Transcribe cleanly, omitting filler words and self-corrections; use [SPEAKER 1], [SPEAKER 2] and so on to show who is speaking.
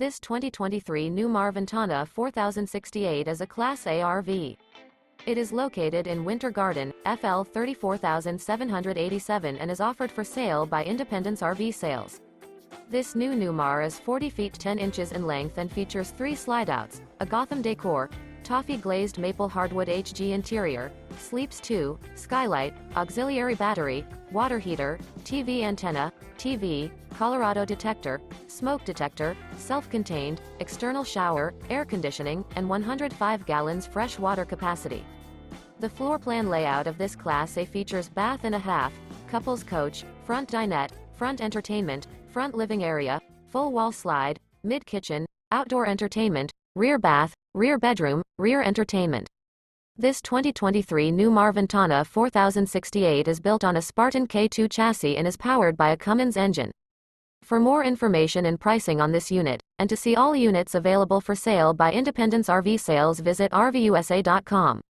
[SPEAKER 1] This 2023 Newmar Ventana 4068 is a Class A RV. It is located in Winter Garden, FL 34787 and is offered for sale by Independence RV Sales. This new Newmar is 40 feet 10 inches in length and features 3 slideouts, a Gotham Decor, Toffee Glazed Maple Hardwood-HG interior, Sleeps 2, Skylight, auxiliary battery, water heater, TV antenna, TV, Colorado Detector, smoke detector, self-contained, external shower, air conditioning, and 105 gallons fresh water capacity. The floor plan layout of this Class A features bath and a half, couples coach, front dinette, front entertainment, front living area, full wall slide, mid-kitchen, outdoor entertainment, rear bath, rear bedroom, rear entertainment. This 2023 Newmar Ventana 4068 is built on a Spartan K2 chassis and is powered by a Cummins engine. For more information and pricing on this unit, and to see all units available for sale by Independence RV Sales, visit RVUSA.com.